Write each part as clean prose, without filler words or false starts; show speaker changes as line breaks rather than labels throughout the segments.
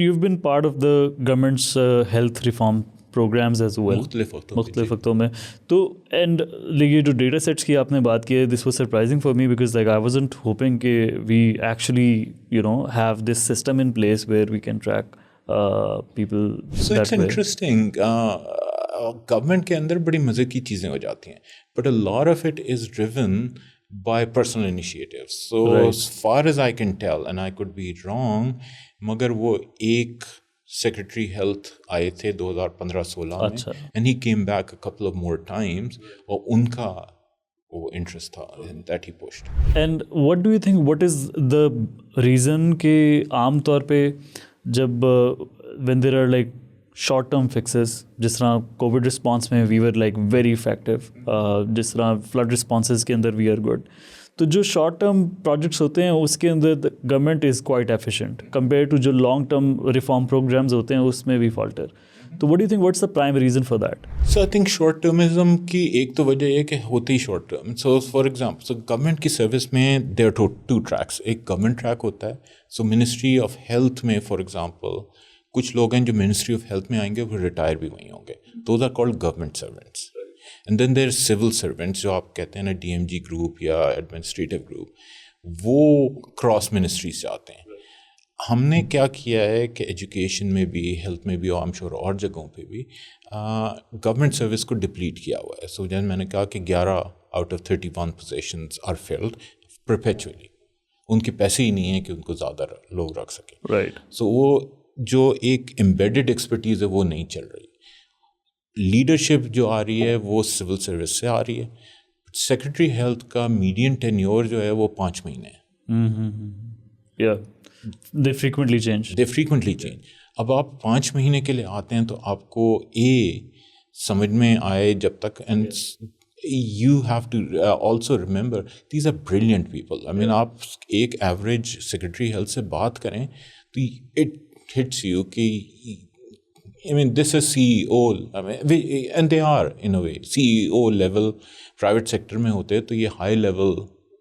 you've been part of the government's health reform programs as well, मुख्तलिफ वक्तों में. तो and ये जो data sets की आपने बात की है, this was surprising for me because like I wasn't hoping कि we actually have this system in place where we can track people.
So it's interesting. Government के अंदर बड़ी मज़े की चीज़ें हो जाती हैं, but a lot of it is driven by personal initiatives. So as far as I can tell, and I could be wrong, मगर वो एक सेक्रेटरी हेल्थ आए थे 2015-16 में, and he came back a couple of more times, और उनका वो interest था, and that he pushed.
And what do you think, what is the reason कि आम तौर पे जब when there are like short term fixes, जिस तरह कोविड रिस्पॉन्स में we were like very effective, जिस तरह फ्लड रिस्पॉन्सेस के अंदर we are good, तो जो शॉर्ट टर्म प्रोजेक्ट्स होते हैं उसके अंदर government is quite efficient compare to जो लॉन्ग टर्म रिफॉर्म प्रोग्राम्स होते हैं उसमें वी फॉल्टर. तो what do you think, what's the prime reason for that?
So I think short termism की एक तो वजह है कि होती ही short term. So for example, so government की सर्विस में देयर आर टू ट्रैक्स. एक गवर्नमेंट ट्रैक होता है. सो मिनिस्ट्री ऑफ हेल्थ में फॉर एग्जांपल कुछ लोग हैं जो मिनिस्ट्री ऑफ हेल्थ में आएंगे, वो रिटायर भी वहीं होंगे. Those are called government servants. And then there civil servants, जो आप कहते हैं ना DMG ग्रुप या एडमिनिस्ट्रेटिव ग्रुप, वो क्रॉस मिनिस्ट्री से आते हैं. हमने क्या किया है कि एजुकेशन में भी, हेल्थ में भी, और आई एम श्योर और जगहों पे भी गवर्नमेंट सर्विस को डिप्लीट किया हुआ है. सो जैसे मैंने कहा कि 11 out of 31 positions are filled perpetually. उनके पैसे ही नहीं है कि उनको ज़्यादा लोग रख सकें.
राइट.
सो वो जो एक एम्बेडेड एक्सपर्टीज़ है वो नहीं चल रही. लीडरशिप जो आ रही है वो सिविल सर्विस से आ रही है. सेक्रेटरी हेल्थ का मीडियन टेन्योर जो है वो 5 महीने है.
दे फ्रीक्वेंटली चेंज. अब आप 5 महीने के लिए आते हैं तो आपको समझ में आए जब तक. And you have to also remember these are brilliant people. I mean, आप एक एवरेज सेक्रेटरी हेल्थ से बात करें तो it hits you कि I mean, this is CEO, I mean, and they are in a way CEO level private sector में होते हैं तो ये high level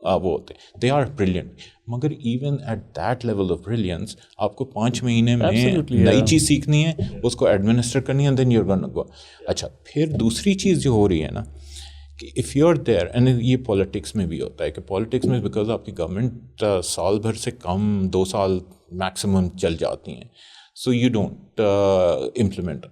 वो होते हैं. They are brilliant. मगर even at that level of brilliance आपको 5 महीने में नई चीज़ सीखनी है, उसको administer करनी है, and then you're gonna go. अच्छा, फिर दूसरी चीज़ जो हो रही है ना कि if you are there, and ये पॉलिटिक्स में भी होता है कि पॉलिटिक्स में बिकॉज आपकी गवर्नमेंट साल भर से कम 2 साल मैक्सिमम चल जाती हैं, सो यू डोंट इम्प्लीमेंट.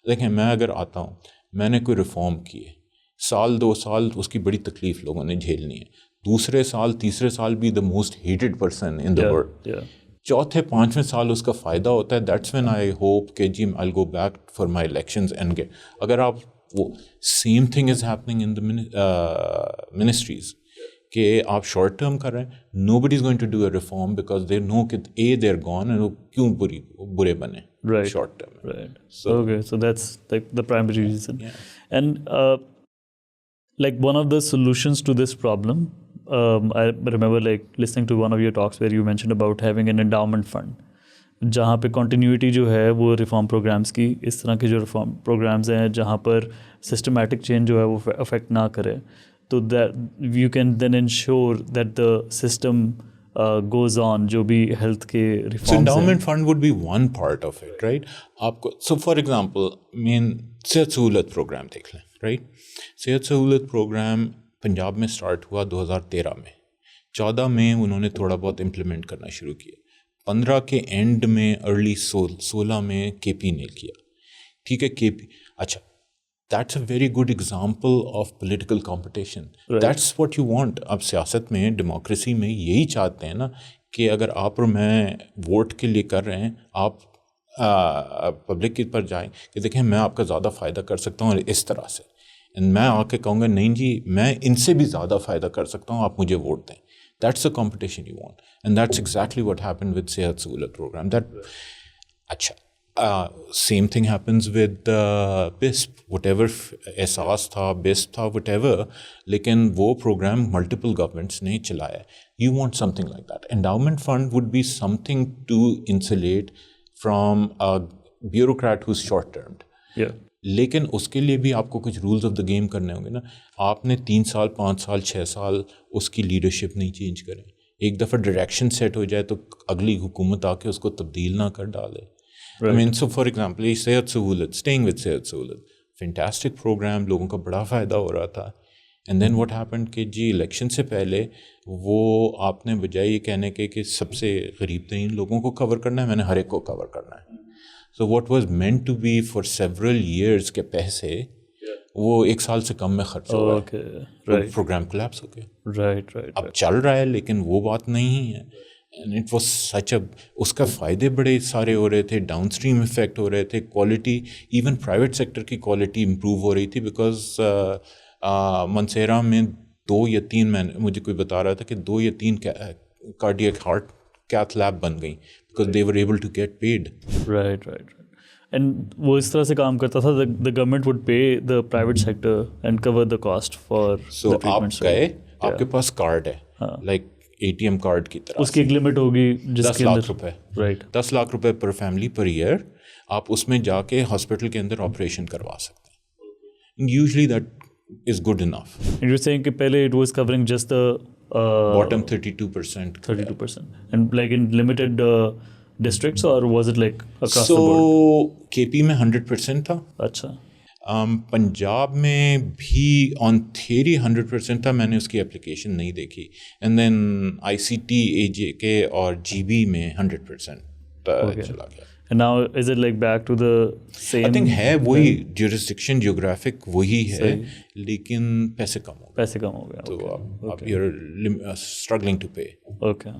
देखें, मैं अगर आता हूँ, मैंने कोई रिफॉर्म किए, साल 2 साल उसकी बड़ी तकलीफ लोगों ने झेलनी है. दूसरे साल तीसरे साल भी the most hated person in the world. चौथे 5वें साल उसका फ़ायदा होता है. दैट्स व्हेन आई होप कि जी I go back for my elections and get. अगर आप वो same thing is happening in the ministries कि आप शॉर्ट टर्म कर रहे हैं, nobody is going to do a reform because they know कि दे आर गॉन एंड वो क्यों बुरे बने short term. Right. Okay, so that's like the primary reason. And like one of the solutions to this problem, I remember like listening to one of your talks where you mentioned about having an endowment fund, जहाँ पे continuity जो है वो reform programmes की, इस तरह के जो रिफॉर्म प्रोग्राम्स हैं जहाँ पर सिस्टमैटिक चेंज जो है वो अफेक्ट ना करे, तो that you can then ensure that the system goes on, जो भी हेल्थ के reforms.
So endowment fund would be one part of it, right? आपको, so for example, सेहत सहूलत प्रोग्राम देख लें, right? सेहत सहूलत प्रोग्राम पंजाब में स्टार्ट हुआ 2013 में. 14 में उन्होंने थोड़ा बहुत इम्प्लीमेंट करना शुरू किया. 15 के एंड में, अर्ली 16 में KP ने किया. ठीक है, KP. अच्छा, that's a very good example of political competition. That's what you want. अब सियासत में, डेमोक्रेसी में यही चाहते हैं ना कि अगर आप और मैं वोट के लिए कर रहे हैं, आप पब्लिक के पर जाएं कि देखें मैं आपका ज़्यादा फ़ायदा कर सकता हूँ इस तरह से, एंड मैं आके कहूँगा नहीं जी मैं इनसे भी ज़्यादा फ़ायदा कर सकता हूँ, आप मुझे वोट दें. That's the competition you want, and that's exactly what happened with Sehat Sahulat program. That, अच्छा, same thing happens with BISP. Whatever एहसास था, BISP था, whatever, लेकिन वो program multiple governments ने चलाया. You want something like that. Endowment fund would be something to insulate from a bureaucrat who's short-termed.
Yeah.
लेकिन उसके लिए भी आपको कुछ रूल्स ऑफ द गेम करने होंगे ना. आपने 3 साल 5 साल 6 साल उसकी लीडरशिप नहीं चेंज करें. एक दफ़ा डायरेक्शन सेट हो जाए तो अगली हुकूमत आके उसको तब्दील ना कर डाले. I mean so for example ये सेहत सहूलत, स्टेइंग विद सेहत सहूलत, फैंटास्टिक प्रोग्राम, लोगों का बड़ा फ़ायदा हो रहा था. एंड देन व्हाट हैपेंड कि जी इलेक्शन से पहले वो आपने बजाय ये कहने के कि सबसे गरीब तरीन लोगों को कवर करना है, मैंने हर एक को कवर करना है. So what was meant to be for several years के पैसे वो 1 साल से कम में खर्च हुआ. प्रोग्राम कोलैप्स हो गया.
राइट.
अब चल रहा है लेकिन वो बात नहीं है. एंड इट वाज सच अ, उसका फ़ायदे बड़े सारे हो रहे थे, डाउन स्ट्रीम इफेक्ट हो रहे थे, क्वालिटी इवन प्राइवेट सेक्टर की क्वालिटी इम्प्रूव हो रही थी. बिकॉज मंसेरा में 2 या 3 मैंने मुझे कोई बता रहा था कि 2 या 3 कार्डियक हार्ट कैथ लैब बन गई because they were able to get paid.
Right. And वो इस तरह से काम करता था, the government would pay the private sector and cover the cost for.
So आप गए, आपके पास कार्ड है, लाइक ATM कार्ड की तरह,
उसकी एक लिमिट होगी
10 लाख रुपए.
राइट.
10 लाख रुपए पर फैमिली पर ईयर. आप उसमें जाके हॉस्पिटल के अंदर ऑपरेशन करवा सकते हैं. Usually that is good enough.
And you're saying कि पहले it was covering just the
bottom 32%.
32%. And like in limited districts, or was it like across
the
board?
So KP में 100% था.
अच्छा.
पंजाब में भी ऑन थियरी 100% था. मैंने उसकी एप्लीकेशन नहीं देखी. एंड देन ICT AJK और GB में 100% चला गया.
And now is it like back to the same?
I think है वही jurisdiction geographic वही है, लेकिन पैसे कम हो गए.
पैसे कम हो गए.
तो आप you're struggling to pay.
Okay.